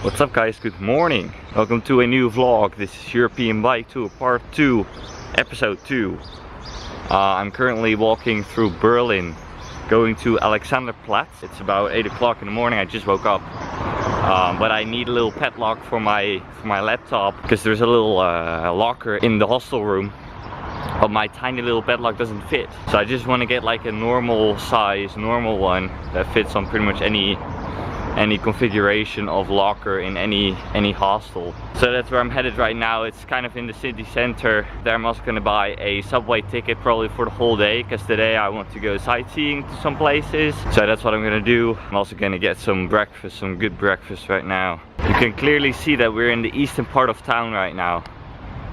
What's up guys, good morning. Welcome to a new vlog. This is European Bike Tour Part 2, Episode 2. I'm currently walking through Berlin, going to Alexander Platz. It's about 8 o'clock in the morning, I just woke up. But I need a little padlock for my laptop, because there's a little locker in the hostel room. But my tiny little padlock doesn't fit. So I just want to get like a normal size, normal one that fits on pretty much any configuration of locker in any hostel. So that's where I'm headed right now. It's kind of in the city center. There I'm also gonna buy a subway ticket probably for the whole day, because today I want to go sightseeing to some places. So that's what I'm gonna do. I'm also gonna get some breakfast, some good breakfast right now. You can clearly see that we're in the eastern part of town right now.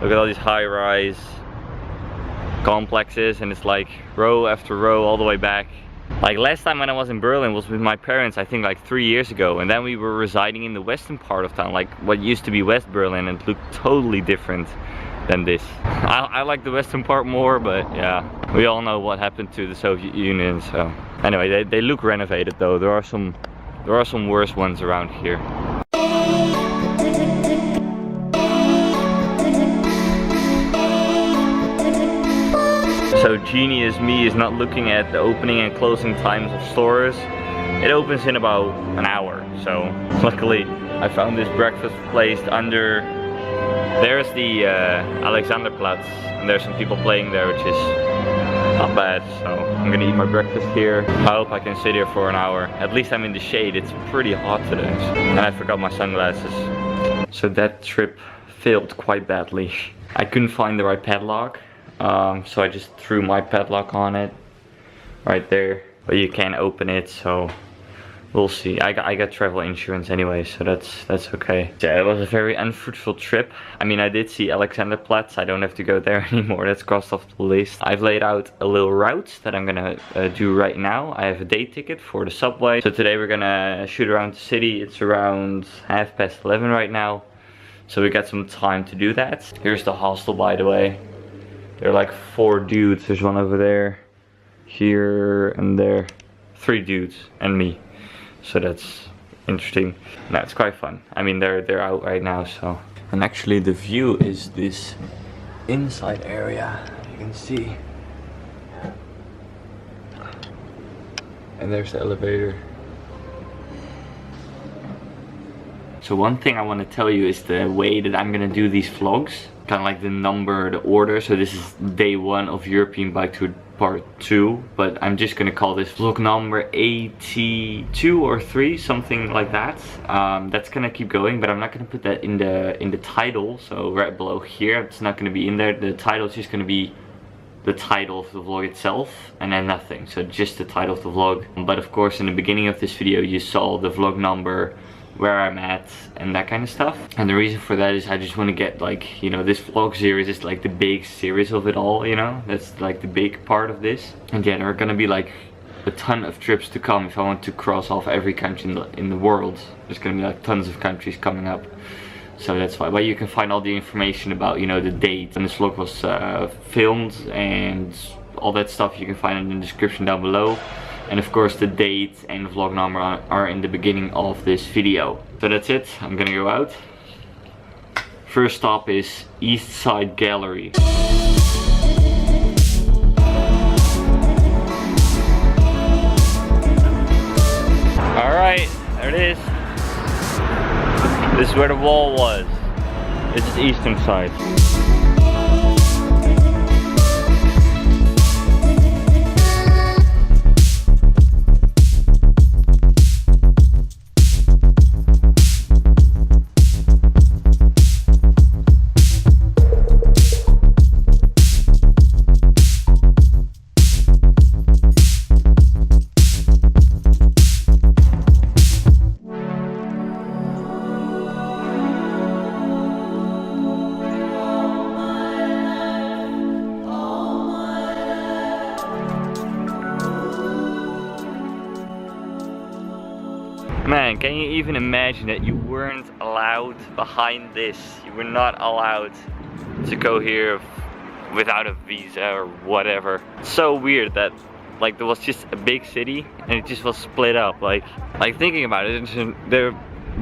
Look at all these high-rise complexes, and it's like row after row all the way back. Like last time when I was in Berlin was with my parents, I think like 3 years ago, and then we were residing in the western part of town, like what used to be West Berlin, and it looked totally different than this. I like the western part more, but yeah, we all know what happened to the Soviet Union. So anyway, they look renovated though. There are some worse ones around here. So genius me is not looking at the opening and closing times of stores. It opens in about an hour. So luckily I found this breakfast place under, there's the Alexander Platz, and there's some people playing there, which is not bad. So I'm gonna eat my breakfast here. I hope I can sit here for an hour. At least I'm in the shade. It's pretty hot today. And I forgot my sunglasses. So that trip failed quite badly. I couldn't find the right padlock. So I just threw my padlock on it right there, but you can't open it, so we'll see. I got travel insurance anyway, so that's okay. Yeah, it was a very unfruitful trip. I mean, I did see Alexander Platz. I don't have to go there anymore. That's crossed off the list. I've laid out a little route that I'm gonna do right now. I have a day ticket for the subway. So today we're gonna shoot around the city. It's around 11:30 right now, so we got some time to do that. Here's the hostel, by the way. There are like 4 dudes. There's one over there, here, and there. 3 dudes and me. So that's interesting. No, it's quite fun. I mean, they're out right now, so. And actually the view is this inside area. You can see. And there's the elevator. So one thing I want to tell you is the way that I'm gonna do these vlogs. Kind of like the number, the order. So this is day 1 of European Bike Tour Part 2, but I'm just gonna call this vlog number 82 or 3, something like that. That's gonna keep going, but I'm not gonna put that in the title. So right below here, it's not gonna be in there. The title is just gonna be the title of the vlog itself, and then nothing. So just the title of the vlog. But of course, in the beginning of this video, you saw the vlog number, where I'm at, and that kind of stuff. And the reason for that is I just want to get, like, you know, this vlog series is like the big series of it all, you know. That's like the big part of this. And yeah, there are gonna be like a ton of trips to come if I want to cross off every country in the world. There's gonna be like tons of countries coming up. So that's why. But you can find all the information about, you know, the date when this vlog was filmed and all that stuff. You can find it in the description down below. And of course the date and vlog number are in the beginning of this video. So that's it, I'm gonna go out. First stop is East Side Gallery. Alright, there it is. This is where the wall was. This is the eastern side. Man, can you even imagine that you weren't allowed behind this? You were not allowed to go here without a visa or whatever. It's so weird that like there was just a big city and it just was split up. Like thinking about it,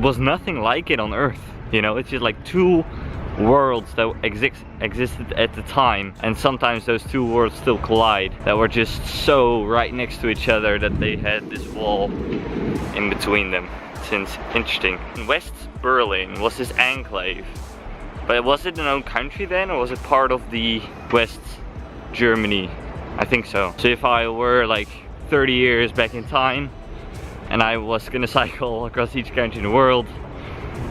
was nothing like it on Earth. You know, it's just like two worlds that existed at the time, and sometimes those two worlds still collide, that were just so right next to each other that they had this wall in between them. It's interesting. West Berlin was this enclave, but was it an own country then, or was it part of the West Germany? I think so. So if I were like 30 years back in time and I was gonna cycle across each country in the world,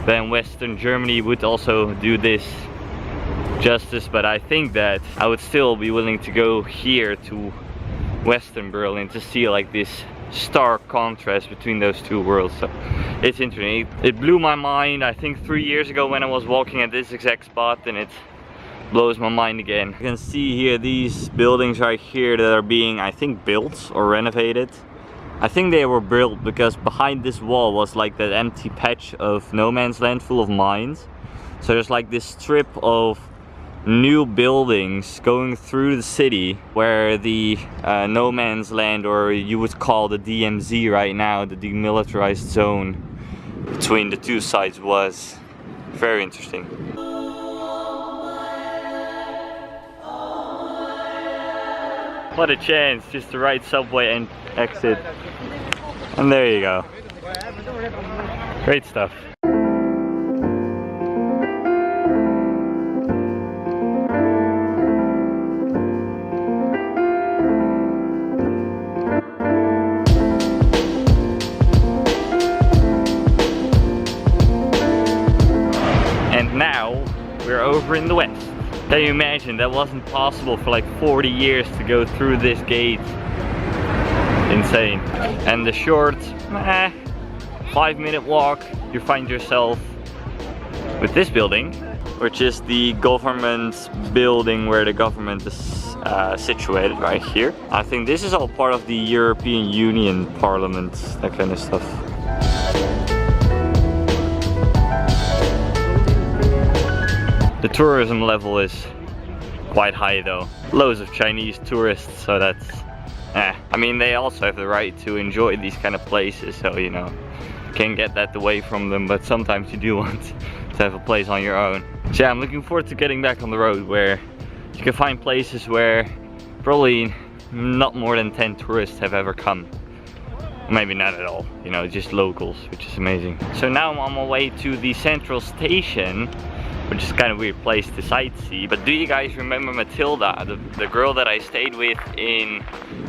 then Western Germany would also do this justice, but I think that I would still be willing to go here to Western Berlin to see like this stark contrast between those two worlds. So it's interesting. It blew my mind, I think 3 years ago when I was walking at this exact spot, and it blows my mind again. You can see here these buildings right here that are being, I think, built or renovated. I think they were built because behind this wall was like that empty patch of no man's land full of mines. So there's like this strip of new buildings going through the city where the no man's land, or you would call the DMZ right now, the demilitarized zone between the two sides, was. Very interesting. What a chance, just the right subway and exit. And there you go. Great stuff. And now we're over in the west. Can you imagine, that wasn't possible for like 40 years to go through this gate. Insane. And the short 5-minute walk, you find yourself with this building, which is the government building where the government is situated right here. I think this is all part of the European Union Parliament, that kind of stuff. The tourism level is quite high though. Loads of Chinese tourists, so that's I mean, they also have the right to enjoy these kind of places, so you know, can't get that away from them, but sometimes you do want to have a place on your own. So yeah, I'm looking forward to getting back on the road where you can find places where probably not more than 10 tourists have ever come. Maybe not at all, you know, just locals, which is amazing. So now I'm on my way to the central station, which is kind of a weird place to sightsee. But do you guys remember Matilda, the girl that I stayed with in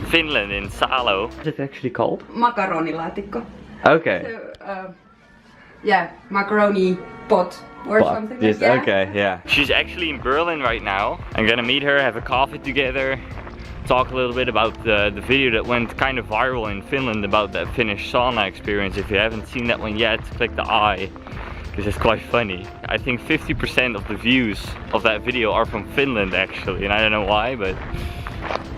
Finland, in Salo? What's it actually called? Makaronilaatikko. Okay. So, yeah, macaroni pot or something like that. Okay, yeah. She's actually in Berlin right now. I'm gonna meet her, have a coffee together, talk a little bit about the video that went kind of viral in Finland about that Finnish sauna experience. If you haven't seen that one yet, click the eye, because it's quite funny. I think 50% of the views of that video are from Finland actually, and I don't know why, but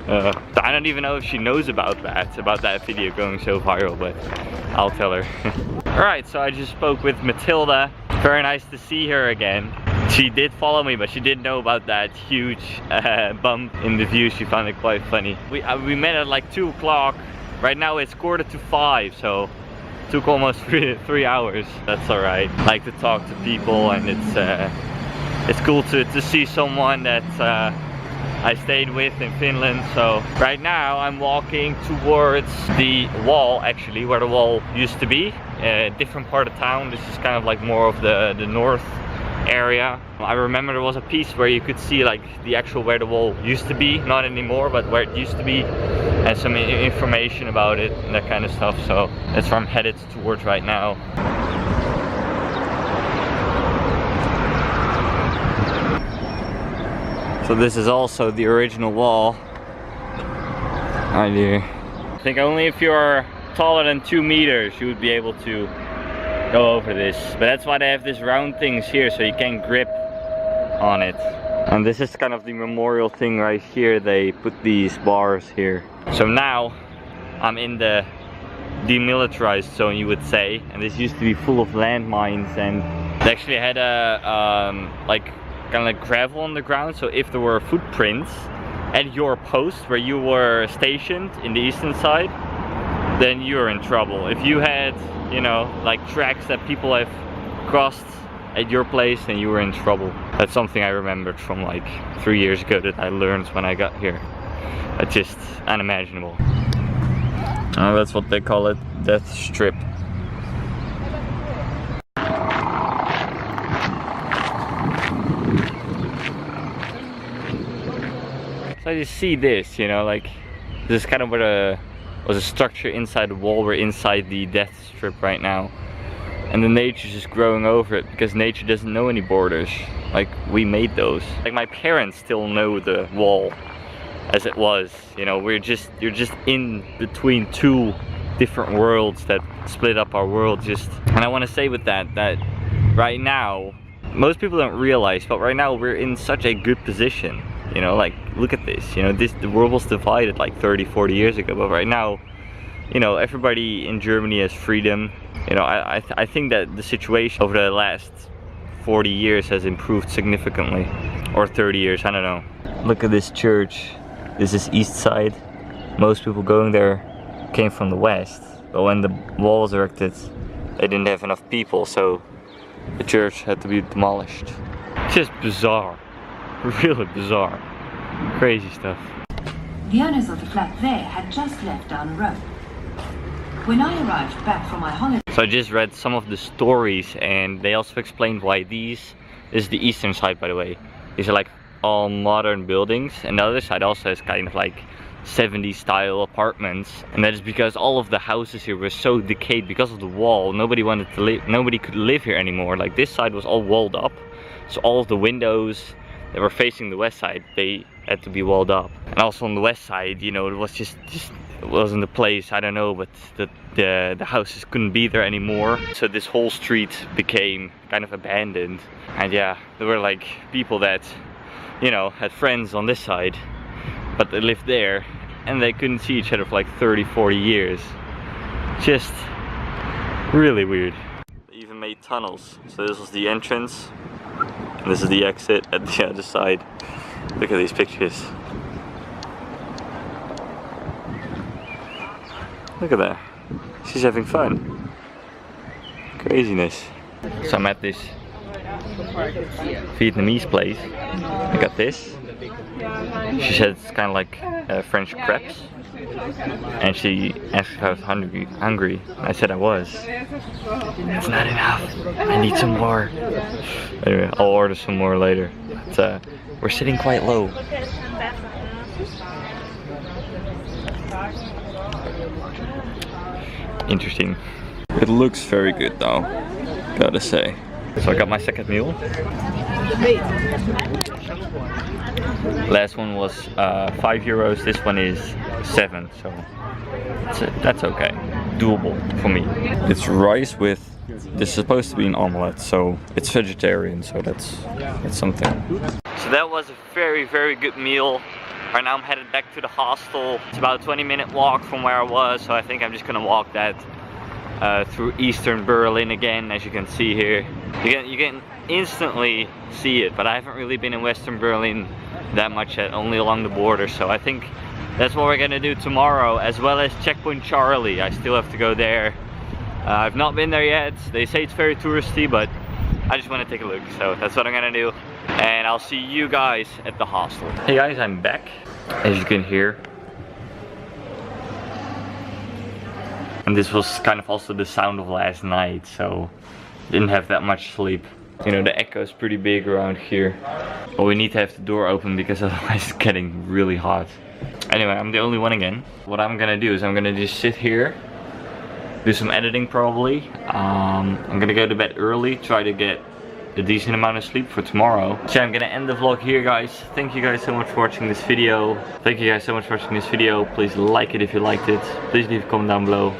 I don't even know if she knows about that video going so viral, but I'll tell her. Alright, so I just spoke with Matilda. Very nice to see her again. She did follow me, but she didn't know about that huge bump in the view. She found it quite funny. We met at like 2 o'clock. Right now it's 4:45, so took almost 3 hours. That's alright. I like to talk to people, and it's cool to see someone that I stayed with in Finland. So right now I'm walking towards the wall, actually, where the wall used to be. A different part of town. This is kind of like more of the north area. I remember there was a piece where you could see like the actual where the wall used to be, not anymore, but where it used to be, and some information about it and that kind of stuff. So that's where I'm headed towards right now. So this is also the original wall right here. I think only if you're taller than 2 meters you would be able to go over this, but that's why they have these round things here, so you can grip on it. And this is kind of the memorial thing right here. They put these bars here. So now I'm in the demilitarized zone, you would say, and this used to be full of landmines, and they actually had a like kind of like gravel on the ground, so if there were footprints at your post where you were stationed in the eastern side, then you're in trouble. If you had, you know, like tracks that people have crossed at your place, then you were in trouble. That's something I remembered from like 3 years ago that I learned when I got here. It's just unimaginable. Oh, that's what they call it, death strip. So I just see this, you know, like this is kind of what was a structure inside the wall. We're inside the death strip right now. And the nature's just growing over it because nature doesn't know any borders. Like, we made those. Like, my parents still know the wall as it was. You know, you're just in between two different worlds that split up our world. And I want to say with that right now, most people don't realize, but right now we're in such a good position. You know, like, look at this. You know, the world was divided like 30-40 years ago, but right now, you know, everybody in Germany has freedom. You know, I think that the situation over the last 40 years has improved significantly. Or 30 years, I don't know. Look at this church. This is east side. Most people going there came from the west. But when the wall was erected, they didn't have enough people, so the church had to be demolished. Just bizarre. Really bizarre. Crazy stuff. The owners of the flat there had just left down the road. When I arrived back from my holiday... So I just read some of the stories, and they also explained why this is the eastern side, by the way. These are like all modern buildings, and the other side also has kind of like 70s style apartments. And that is because all of the houses here were so decayed because of the wall. Nobody wanted to live, nobody could live here anymore. Like, this side was all walled up, so all of the windows that were facing the west side, they had to be walled up. And also on the west side, you know, it was just it wasn't the place, I don't know, but the houses couldn't be there anymore. So this whole street became kind of abandoned. And yeah, there were like people that, you know, had friends on this side, but they lived there and they couldn't see each other for like 30-40 years. Just really weird. They even made tunnels. So this was the entrance, and this is the exit at the other side. Look at these pictures. Look at that. She's having fun. Craziness. So I'm at this Vietnamese place. I got this. She said it's kind of like French crepes. And she asked if I was hungry. I said I was. It's not enough. I need some more. Anyway, I'll order some more later. But, we're sitting quite low. Interesting. It looks very good though, gotta say. So I got my second meal. Last one was €5. This one is 7, so that's okay. Doable for me. It's rice with, this is supposed to be an omelette, so it's vegetarian, so that's something. So that was a very good meal. Right now I'm headed back to the hostel. It's about a 20-minute walk from where I was, so I think I'm just gonna walk that through eastern Berlin again, as you can see here. You can instantly see it, but I haven't really been in western Berlin that much yet, only along the border, so I think that's what we're gonna do tomorrow, as well as Checkpoint Charlie. I still have to go there. I've not been there yet. They say it's very touristy, but I just want to take a look, so that's what I'm gonna do. And I'll see you guys at the hostel. Hey guys, I'm back, as you can hear. And this was kind of also the sound of last night, so didn't have that much sleep. You know, the echo is pretty big around here. But we need to have the door open because otherwise it's getting really hot. Anyway, I'm the only one again. What I'm gonna do is I'm gonna just sit here, do some editing probably. I'm gonna go to bed early, try to get a decent amount of sleep for tomorrow. So I'm gonna end the vlog here, guys. Thank you guys so much for watching this video. Please like it if you liked it. Please leave a comment down below.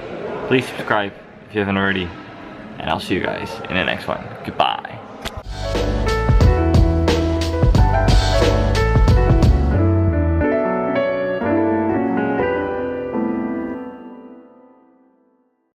Please subscribe if you haven't already. And I'll see you guys in the next one. Goodbye.